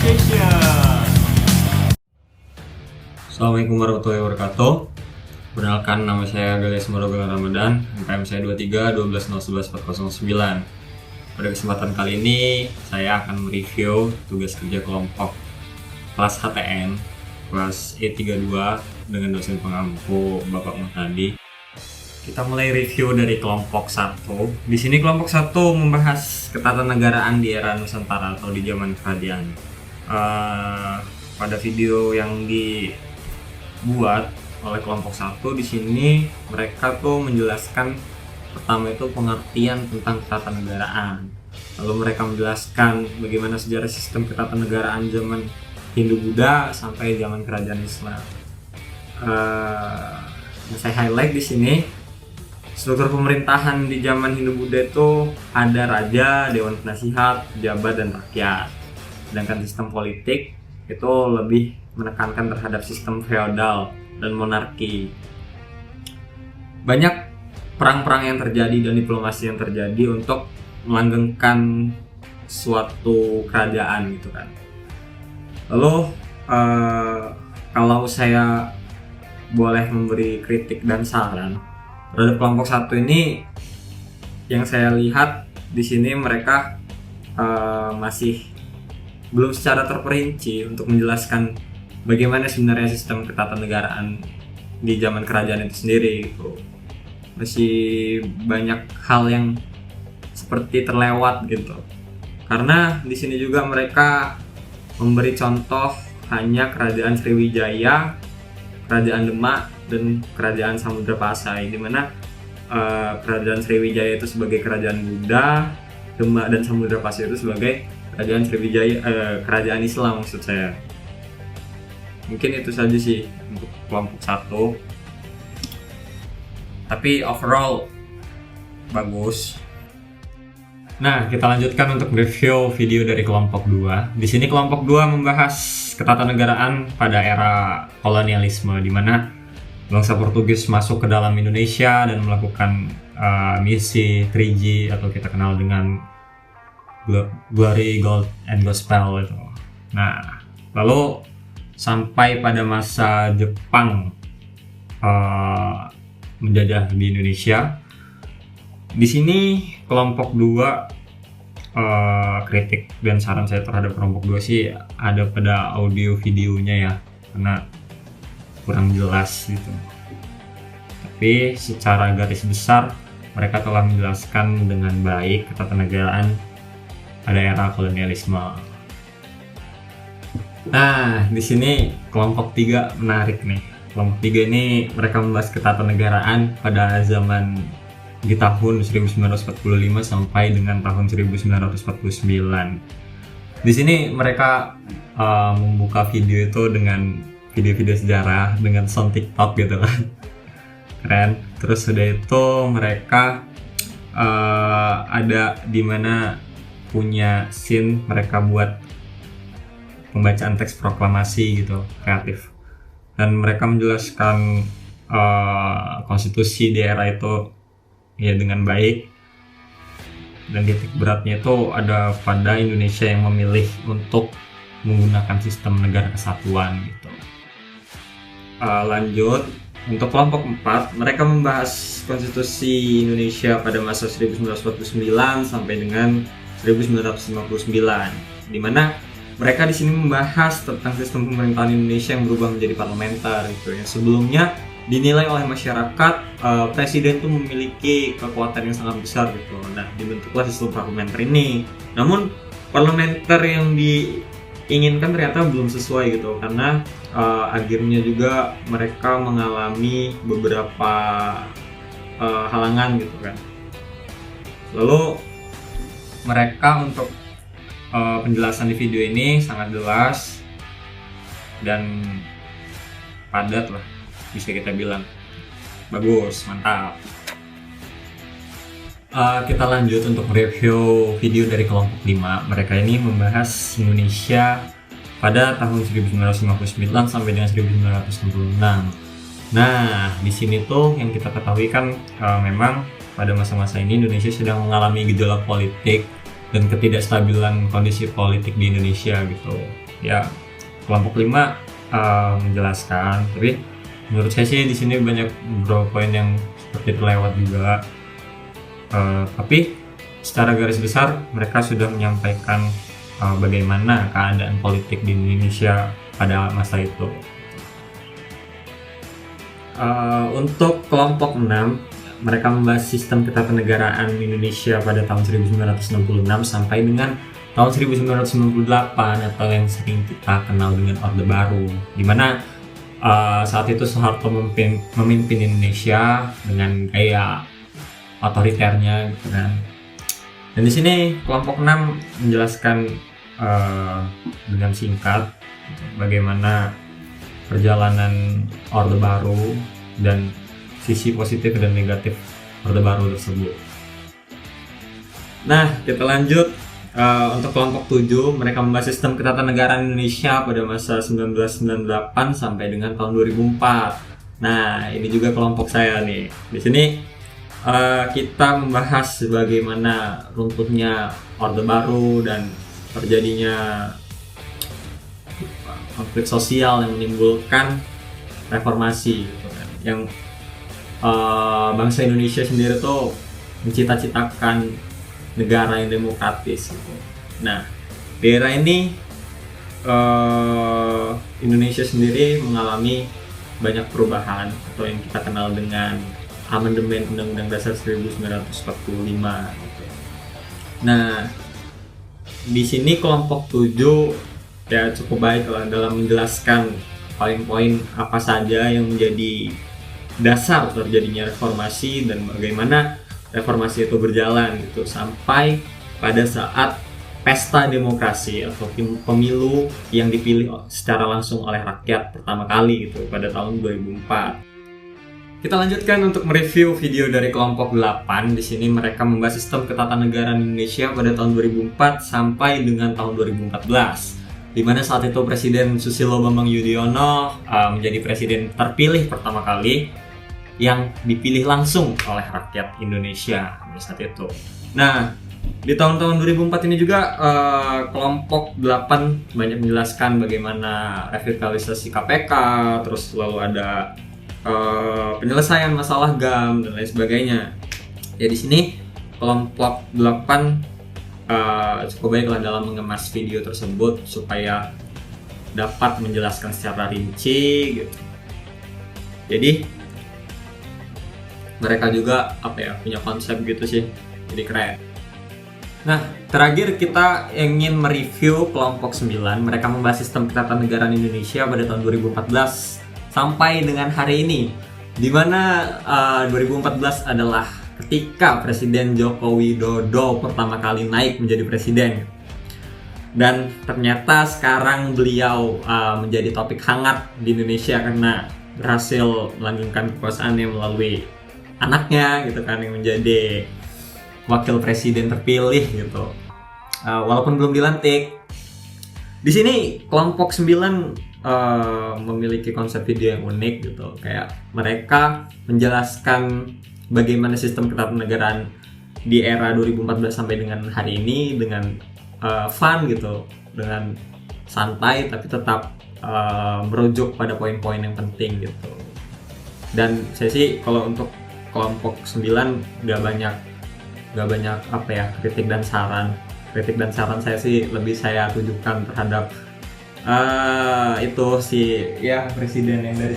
Association. Assalamualaikum warahmatullahi wabarakatuh. Perkenalkan, nama saya Galis Marogal Ramadan, NPM saya 23 12 11 409. Pada kesempatan kali ini saya akan mereview tugas kerja kelompok kelas HTN kelas E32 dengan dosen pengampu Bapak Muhtadi. Kita mulai review dari kelompok 1. Di sini kelompok 1 membahas ketatanegaraan di era Nusantara atau di zaman kerajaan. Pada video yang dibuat oleh kelompok 1 di sini mereka tuh menjelaskan pertama itu pengertian tentang ketatanegaraan. Lalu mereka menjelaskan bagaimana sejarah sistem ketatanegaraan zaman Hindu-Buddha sampai zaman kerajaan Islam. Yang saya highlight di sini, struktur pemerintahan di zaman Hindu-Buddha itu ada raja, dewan penasihat, pejabat, dan rakyat. Sedangkan sistem politik itu lebih menekankan terhadap sistem feodal dan monarki. Banyak perang-perang yang terjadi dan diplomasi yang terjadi untuk melanggengkan suatu kerajaan gitu kan. Lalu kalau saya boleh memberi kritik dan saran terhadap kelompok 1 ini, yang saya lihat di sini mereka masih belum secara terperinci untuk menjelaskan bagaimana sebenarnya sistem ketatanegaraan di zaman kerajaan itu sendiri gitu. Masih banyak hal yang seperti terlewat gitu. Karena di sini juga mereka memberi contoh hanya kerajaan Sriwijaya, kerajaan Demak, dan kerajaan Samudra Pasai, di mana kerajaan Sriwijaya itu sebagai kerajaan Buddha, Demak dan Samudra Pasai itu sebagai kerajaan Sriwijaya, kerajaan Islam maksud saya. Mungkin itu saja sih untuk kelompok 1. Tapi overall bagus. Nah, kita lanjutkan untuk review video dari kelompok 2. Di sini kelompok 2 membahas ketatanegaraan pada era kolonialisme, di mana bangsa Portugis masuk ke dalam Indonesia dan melakukan misi 3G atau kita kenal dengan Glory, Gold, and Gospel itu. Nah, lalu sampai pada masa Jepang menjajah di Indonesia. Di sini kelompok 2 kritik dan saran saya terhadap kelompok 2 sih ada pada audio videonya ya, karena kurang jelas gitu. Tapi secara garis besar mereka telah menjelaskan dengan baik ketatanegaraan pada era kolonialisme. Nah, di sini kelompok 3 menarik nih. Kelompok 3 ini mereka membahas ketatanegaraan pada zaman di tahun 1945 sampai dengan tahun 1949. Di sini mereka membuka video itu dengan video-video sejarah dengan sound TikTok gitu kan. Keren. Terus udah itu mereka ada di mana punya scene mereka buat pembacaan teks proklamasi gitu, kreatif. Dan mereka menjelaskan konstitusi di era itu ya dengan baik. Dan titik beratnya itu ada pada Indonesia yang memilih untuk menggunakan sistem negara kesatuan gitu. Lanjut, untuk kelompok 4 mereka membahas konstitusi Indonesia pada masa 1949 sampai dengan 1959, di mana mereka di sini membahas tentang sistem pemerintahan Indonesia yang berubah menjadi parlementer gitu. Yang sebelumnya dinilai oleh masyarakat presiden itu memiliki kekuatan yang sangat besar gitu. Nah, dibentuklah sistem parlementer ini. Namun parlementer yang diinginkan ternyata belum sesuai gitu, karena akhirnya juga mereka mengalami beberapa halangan gitu kan. Lalu mereka untuk penjelasan di video ini sangat jelas dan padat lah, bisa kita bilang. Bagus, mantap. Kita lanjut untuk review video dari kelompok 5. Mereka ini membahas Indonesia pada tahun 1959 sampai dengan 1966. Nah, di sini tuh yang kita ketahui kan memang pada masa-masa ini Indonesia sedang mengalami gejolak politik dan ketidakstabilan kondisi politik di Indonesia gitu. Ya, kelompok 5 menjelaskan, tapi menurut saya sih di sini banyak beberapa poin yang seperti terlewat juga. Tapi secara garis besar mereka sudah menyampaikan bagaimana keadaan politik di Indonesia pada masa itu. Untuk kelompok 6, mereka membahas sistem ketatanegaraan Indonesia pada tahun 1966 sampai dengan tahun 1998 atau yang sering kita kenal dengan Orde Baru, di mana saat itu Soeharto memimpin Indonesia dengan gaya otoriternya gitu kan. Dan di sini kelompok 6 menjelaskan dengan singkat bagaimana perjalanan Orde Baru dan sisi positif dan negatif Orde Baru tersebut. Nah, kita lanjut. Untuk kelompok 7, mereka membahas sistem ketatanegaraan Indonesia pada masa 1998 sampai dengan tahun 2004. Nah, ini juga kelompok saya nih. Di sini kita membahas bagaimana runtuhnya Orde Baru dan terjadinya konflik sosial yang menimbulkan reformasi gitu kan. Yang bangsa Indonesia sendiri tuh mencita-citakan negara yang demokratis gitu. Nah, di era ini Indonesia sendiri mengalami banyak perubahan atau yang kita kenal dengan amandemen Undang-Undang Dasar 1945 gitu. Nah, di sini kelompok 7 ya cukup baik dalam menjelaskan poin-poin apa saja yang menjadi dasar terjadinya reformasi dan bagaimana reformasi itu berjalan gitu sampai pada saat pesta demokrasi atau pemilu yang dipilih secara langsung oleh rakyat pertama kali gitu pada tahun 2004. Kita lanjutkan untuk mereview video dari kelompok 8. Di sini mereka membahas sistem ketatanegaraan Indonesia pada tahun 2004 sampai dengan tahun 2014. Di mana saat itu Presiden Susilo Bambang Yudhoyono menjadi presiden terpilih pertama kali yang dipilih langsung oleh rakyat Indonesia pada saat itu. Nah, di tahun-tahun 2004 ini juga kelompok 8 banyak menjelaskan bagaimana revitalisasi KPK, terus lalu ada penyelesaian masalah GAM dan lain sebagainya. Ya di sini kelompok 8 cukup baiklah dalam mengemas video tersebut supaya dapat menjelaskan secara rinci gitu. Jadi mereka juga punya konsep gitu sih, jadi keren. Nah, terakhir kita ingin mereview kelompok 9. Mereka membahas sistem ketatanegaraan Indonesia pada tahun 2014 sampai dengan hari ini, di mana 2014 adalah ketika Presiden Joko Widodo pertama kali naik menjadi presiden. Dan ternyata sekarang beliau menjadi topik hangat di Indonesia karena berhasil melanggengkan kekuasaannya melalui anaknya gitu kan, yang menjadi wakil presiden terpilih gitu. Walaupun belum dilantik. Di sini kelompok 9 memiliki konsep video yang unik gitu. Kayak mereka menjelaskan bagaimana sistem ketatanegaraan di era 2014 sampai dengan hari ini dengan fun gitu, dengan santai tapi tetap merujuk pada poin-poin yang penting gitu. Dan saya sih kalau untuk kelompok 9 nggak banyak kritik dan saran saya sih lebih saya tujukan terhadap itu si presiden yang dari